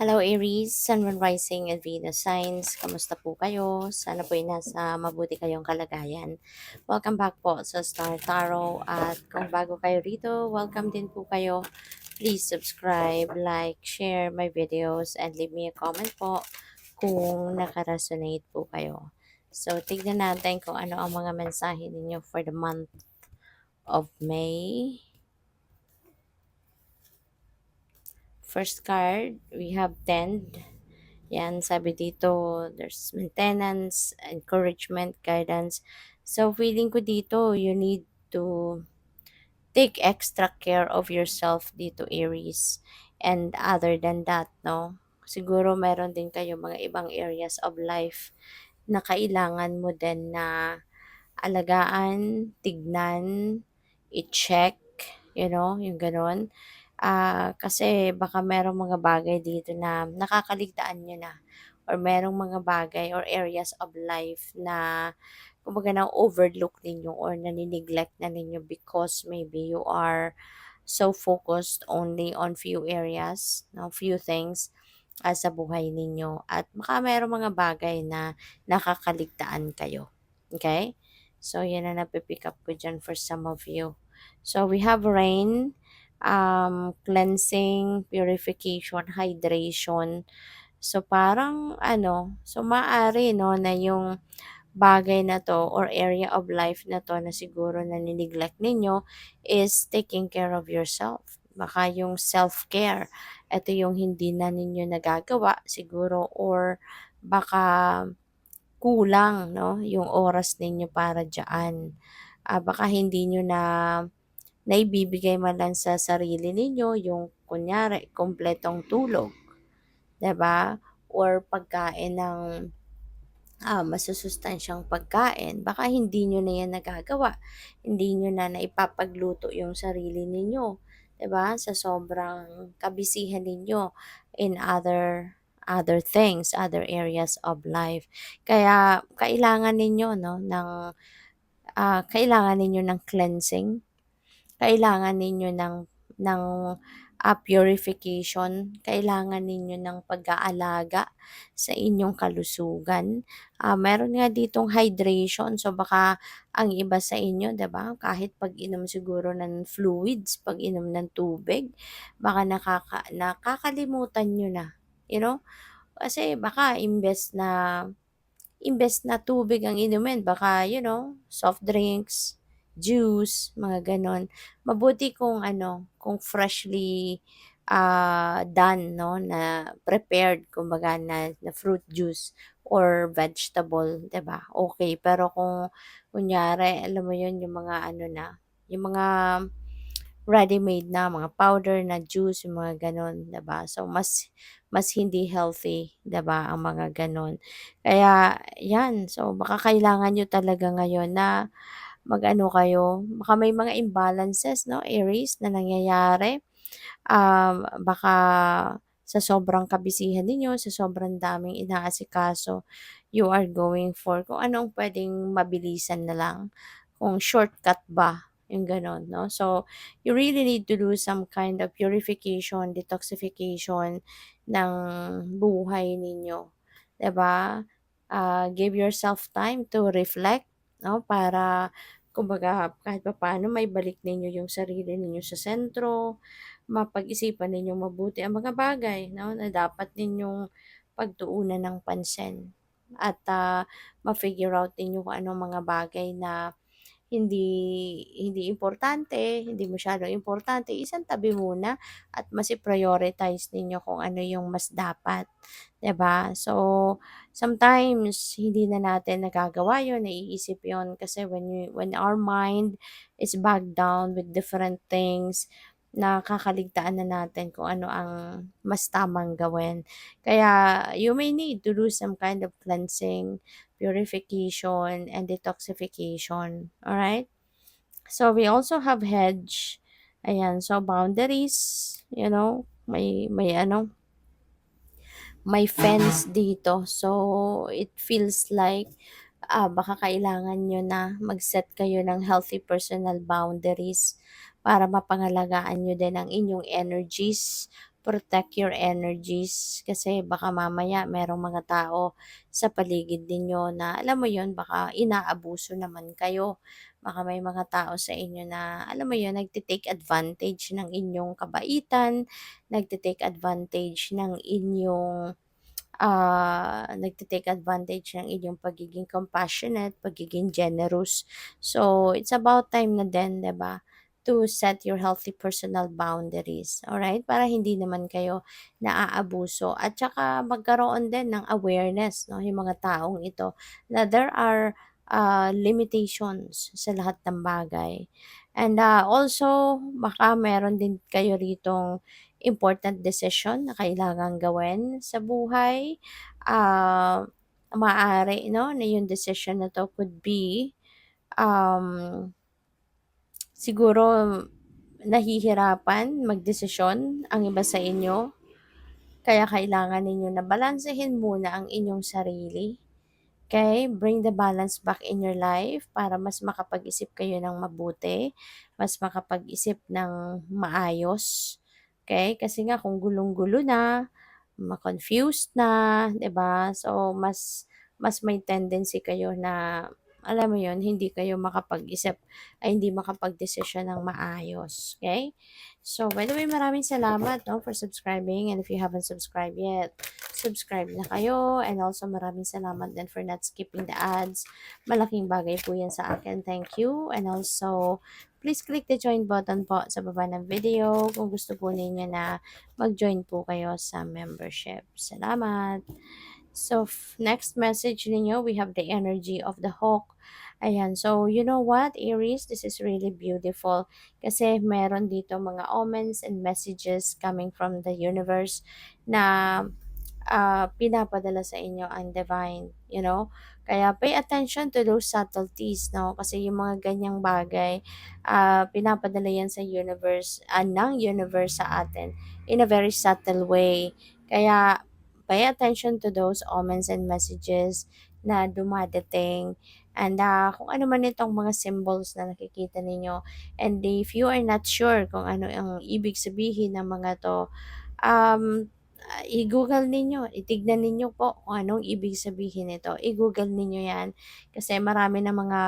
Hello Aries, Sun, Moon, Rising, and Venus signs. Kamusta po kayo? Sana po ay nasa mabuti kayong kalagayan. Welcome back po sa Star Tarot. At kung bago kayo rito, welcome din po kayo. Please subscribe, like, share my videos, and leave me a comment po kung nakaresonate po kayo. So, tignan natin kung ano ang mga mensahe ninyo for the month of May. First card, we have 10. Yan, sabi dito, there's maintenance, encouragement, guidance. So, feeling ko dito, you need to take extra care of yourself dito, Aries. And other than that, no, siguro meron din kayo mga ibang areas of life na kailangan mo din na alagaan, tignan, i-check, yung gano'n. Kasi baka merong mga bagay dito na nakakaligtaan nyo na or merong mga bagay or areas of life na kumbaga na-overlook ninyo or nani-neglect na ninyo because maybe you are so focused only on few areas, no, few things sa buhay ninyo at baka merong mga bagay na nakakaligtaan kayo. Okay? So, yan na napipick up ko dyan for some of you. So, we have rain, cleansing, purification, hydration. So, parang so maaari no na yung bagay na 'to or area of life na 'to na siguro na neglect ninyo is taking care of yourself. Baka yung self-care, ito yung hindi na ninyo nagagawa siguro or baka kulang 'no, yung oras ninyo para diyan. Baka hindi niyo na naibibigay man lang sa sarili ninyo yung kunyari kumpletong tulog, 'di ba? Or pagkain ng masusustansyang pagkain, baka hindi nyo na yan nagagawa. Hindi nyo na naipapagluto yung sarili ninyo, 'di ba? Sa sobrang kabisihan ninyo in other things, other areas of life. Kaya kailangan ninyo no kailangan ninyo ng cleansing, kailangan ninyo ng purification, kailangan ninyo ng pag-aalaga sa inyong kalusugan. Meron nga ditong hydration, so baka ang iba sa inyo, 'di ba, kahit pag-inom siguro ng fluids, pag-inom ng tubig, baka nakakalimutan niyo na, you know? Kasi baka imbes na tubig ang inumin baka, soft drinks, juice, mga gano'n. Mabuti kung kung freshly, done 'no, na prepared kumbaga na fruit juice or vegetable, 'di ba, okay. Pero kung kunyari alam mo 'yun, yung mga yung mga ready-made na, mga powder na juice, yung mga gano'n, 'di ba? So, mas mas hindi healthy, 'di ba, ang mga gano'n. Kaya 'yan, so baka kailangan niyo talaga ngayon na mag-ano kayo, baka may mga imbalances 'no, Aries, na nangyayari. Baka sa sobrang kabisihan ninyo, sa sobrang daming inaasikaso, you are going for kung anong puwedeng mabilisan na lang, kung shortcut ba, yung gano'n 'no. So, you really need to do some kind of purification, detoxification ng buhay ninyo, 'di ba? Give yourself time to reflect 'no, para kumbaga kahit papaano maibalik ninyo yung sarili ninyo sa sentro, mapag-isipan ninyong mabuti ang mga bagay 'no, na dapat ninyong pagtuunan ng pansin at, ma-figure out ninyo kung anong mga bagay na hindi hindi importante, hindi masyadong importante, isantabi muna at mas i-prioritize ninyo kung ano yung mas dapat, 'di ba? So, sometimes hindi na natin nagagawa yun, naiisip yun kasi when our mind is bogged down with different things, nakakaligtaan na natin kung ano ang mas tamang gawin. Kaya you may need to do some kind of cleansing, purification, and detoxification. Alright? So, we also have hedge. Ayan, so boundaries, may fence dito. So, it feels like baka kailangan nyo na mag-set kayo ng healthy personal boundaries para mapangalagaan nyo din ang inyong energies protect your energies kasi baka mamaya merong mga tao sa paligid ninyo na alam mo yon baka inaabuso naman kayo. Baka may mga tao sa inyo na alam mo yon nagte-take advantage ng inyong kabaitan, nagte-take advantage ng inyong nagte-take advantage ng inyong pagiging compassionate, pagiging generous. So, it's about time na din, 'di ba, to set your healthy personal boundaries, alright? Para hindi naman kayo naaabuso at saka magkaroon din ng awareness, no, yung mga taong ito na there are limitations sa lahat ng bagay. And also, baka meron din kayo ritong important decision na kailangang gawin sa buhay. Ah, maaari 'no, na yung decision na 'to could be, um, siguro nahihirapan magdesisyon ang iba sa inyo, kaya kailangan ninyo na balansehin muna ang inyong sarili. Okay, bring the balance back in your life para mas makapag-isip kayo ng mabuti, mas makapag-isip ng maayos. Okay, kasi nga kung gulong-gulo na, ma-confused na, 'di ba? So mas may tendency kayo na alam mo 'yun, hindi kayo makapag-isip ay hindi makapagdesisyon ng maayos, okay? So, by the way, maraming salamat 'no, for subscribing and if you haven't subscribed yet, subscribe na kayo and also maraming salamat din for not skipping the ads. Malaking bagay po 'yan sa akin. Thank you. And also, please click the join button po sa baba ng video kung gusto po ninyo na mag-join po kayo sa membership. Salamat! So, next message ninyo, we have the energy of the hawk. Ayan. So, you know what, Aries? This is really beautiful. Kasi meron dito mga omens and messages coming from the universe na pinapadala sa inyo ang divine, you know? Kaya pay attention to those subtleties, no? Kasi yung mga ganyang bagay, pinapadala yan sa universe, ng universe sa atin in a very subtle way. Kaya pay attention to those omens and messages na dumadating. And kung ano man itong mga symbols na nakikita ninyo. And if you are not sure kung ano ang ibig sabihin ng mga to, i-Google ninyo, itignan ninyo po kung anong ibig sabihin nito. I-Google ninyo 'yan kasi marami na mga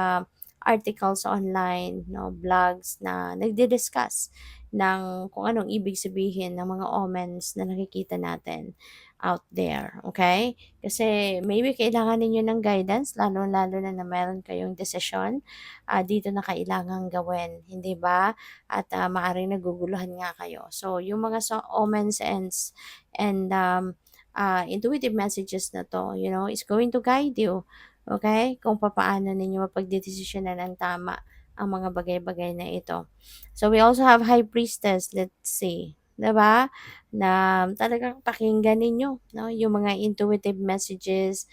articles online, no, blogs na nagdi-discuss ng kung anong ibig sabihin ng mga omens na nakikita natin out there, okay? Kasi maybe kailangan ninyo ng guidance lalo-lalo na meron kayong desisyon, dito na kailangang gawin, hindi ba? At maaaring naguguluhan nga kayo. So, yung mga omens and intuitive messages na to, you know, is going to guide you, okay? Kung papaano ninyo mapagdedesisyonan ng tama ang mga bagay-bagay na ito. So, we also have High Priestess, let's see. 'Di ba? Na talagang pakinggan ninyo, no? Yung mga intuitive messages,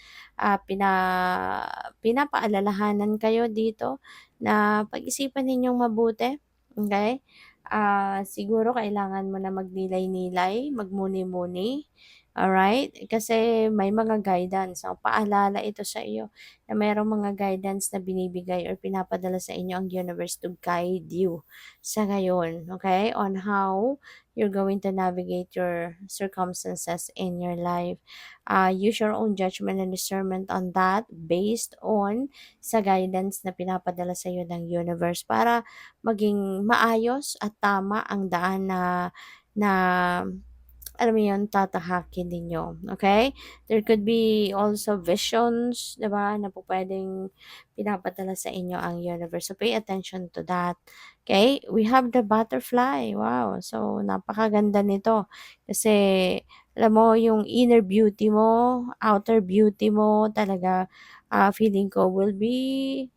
pinapaalalahanan kayo dito na pag-isipan ninyong mabuti, okay? Siguro kailangan mo na magnilay-nilay, magmuni-muni, alright? Kasi may mga guidance, so paalala ito sa iyo na mayroong mga guidance na binibigay or pinapadala sa inyo ang universe to guide you sa ngayon, okay? On how you're going to navigate your circumstances in your life. Use your own judgment and discernment on that based on sa guidance na pinapadala sa iyo ng universe para maging maayos at tama ang daan na alam mo yun, tatahakin ninyo, okay? There could be also visions, 'di ba, na pupuwedeng pinapadala sa inyo ang universe. So, pay attention to that, okay? We have the butterfly, wow! So, napakaganda nito kasi alam mo yung inner beauty mo, outer beauty mo talaga, feeling ko will be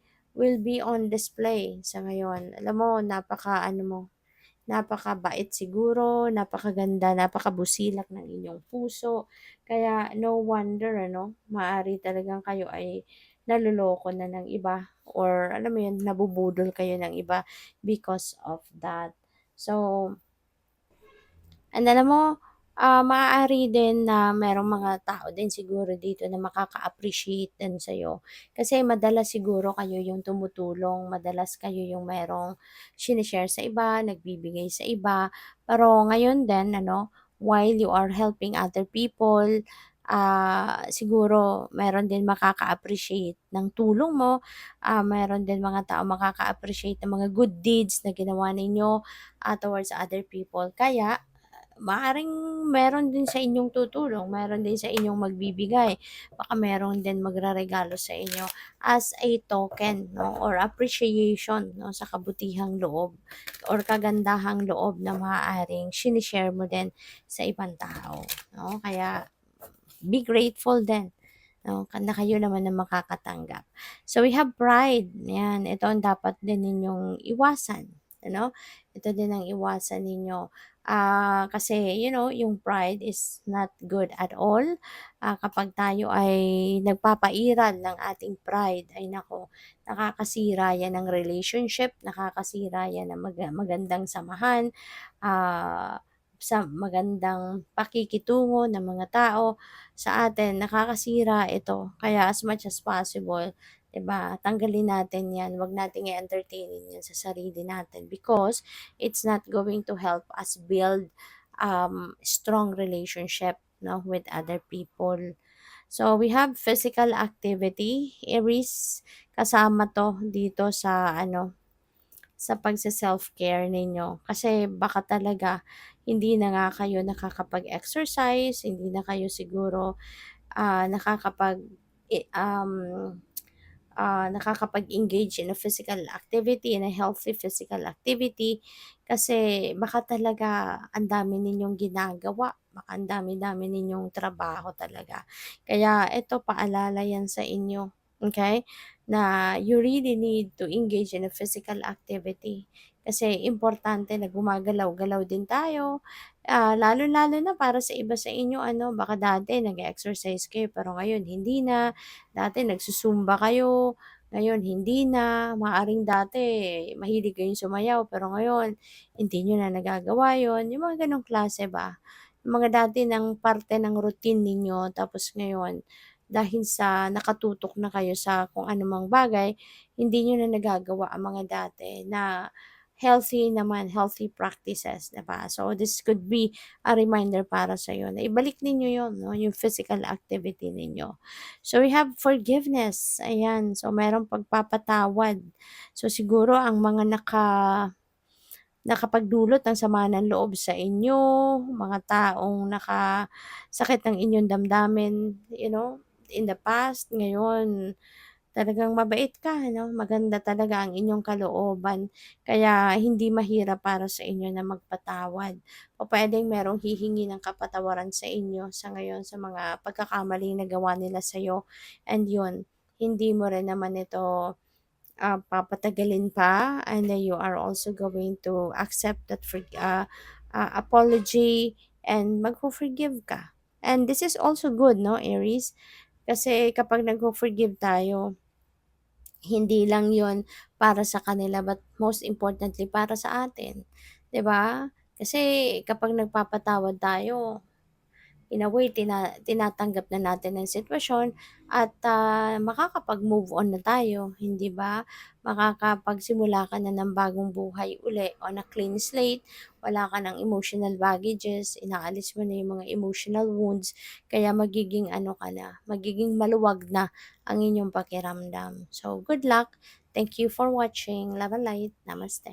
on display sa ngayon. Alam mo napaka-ano mo, napakabait siguro, napakaganda, napakabusilak ng inyong puso. Kaya no wonder ano, maaari talagang kayo ay naloloko na ng iba or alam mo yun, nabubudol kayo ng iba because of that. So, and alam mo, maaari din na merong mga tao din siguro dito na makaka-appreciate din sa'yo. Kasi madalas siguro kayo yung tumutulong, madalas kayo yung merong sinishare sa iba, nagbibigay sa iba. Pero ngayon din, ano, while you are helping other people, siguro meron din makaka-appreciate ng tulong mo, meron din mga tao makaka-appreciate ng mga good deeds na ginawa ninyo, towards other people. Kaya maaaring meron din sa inyong tutulong, meron din sa inyong magbibigay, baka meron din magreregalo sa inyo as a token 'no, or appreciation 'no, sa kabutihang loob or kagandahang loob na maaaring shini-share mo din sa ibang tao 'no. Kaya be grateful din 'no, na kayo naman ang makakatanggap. So we have pride, 'yan, ito ang dapat din ninyong iwasan, ano. Ito din ang iwasan ninyo. Kasi yung pride is not good at all. Kapag tayo ay nagpapairal ng ating pride, ay naku, nakakasira 'yan ng relationship, nakakasira 'yan ng magandang samahan, sa magandang pakikitungo ng mga tao sa atin, nakakasira ito. Kaya as much as possible, 'di ba, tanggalin natin 'yan, 'wag nating i-entertainin 'yan sa sarili natin because it's not going to help us build, strong relationship 'no, with other people. So, we have physical activity, Aries, kasama 'to dito sa sa pagse-self-care ninyo. Kasi baka talaga hindi na nga kayo nakakapag-exercise, hindi na kayo siguro nakakapag i nakakapag-engage in a physical activity, in a healthy physical activity, kasi baka talaga ang dami ninyong ginagawa, baka ang dami-dami ninyong trabaho talaga. Kaya eto, paalala yan sa inyo, okay, na you really need to engage in a physical activity. Kasi importante na gumagalaw-galaw din tayo, lalo-lalo na para sa iba sa inyo baka dati nag-e-exercise kayo pero ngayon hindi na. Dati nagsusumba kayo, ngayon hindi na. Maaaring dati mahilig kayong sumayaw pero ngayon hindi niyo na nagagawa yon. Yung mga gano'ng klase ba. Yung mga dati ng parte ng routine ninyo tapos ngayon dahil sa nakatutok na kayo sa kung anumang bagay, hindi niyo na nagagawa ang mga dati na healthy naman, healthy practices, 'di ba? So this could be a reminder para sa'yo na ibalik ninyo 'yon 'no, yung physical activity ninyo. So, we have forgiveness, ayan. So, merong pagpapatawad. So, siguro ang mga nakapagdulot ng sama ng loob sa inyo, mga taong nakasakit ng inyong damdamin, in the past, ngayon talagang mabait ka 'no, maganda talaga ang inyong kalooban, kaya hindi mahirap para sa inyo na magpatawad. Pupuwedeng merong hihingi ng kapatawaran sa inyo sa ngayon sa mga pagkakamaling nagawa nila sa'yo, and 'yun, hindi mo rin naman ito, papatagalin pa, and then you are also going to accept that apology and magfo-forgive ka. And this is also good 'no, Aries, kasi kapag nagfo-forgive tayo, hindi lang 'yon para sa kanila but most importantly para sa atin, 'di ba? Kasi kapag nagpapatawad tayo, in a way tinatanggap na natin ang sitwasyon at, makakapag-move on na tayo, hindi ba? Makakapagsimula ka na ng bagong buhay uli on a clean slate, wala ka ng emotional baggages, inaalis mo na yung mga emotional wounds, kaya magiging ka na, magiging maluwag na ang inyong pakiramdam. So, good luck. Thank you for watching. Love and light. Namaste.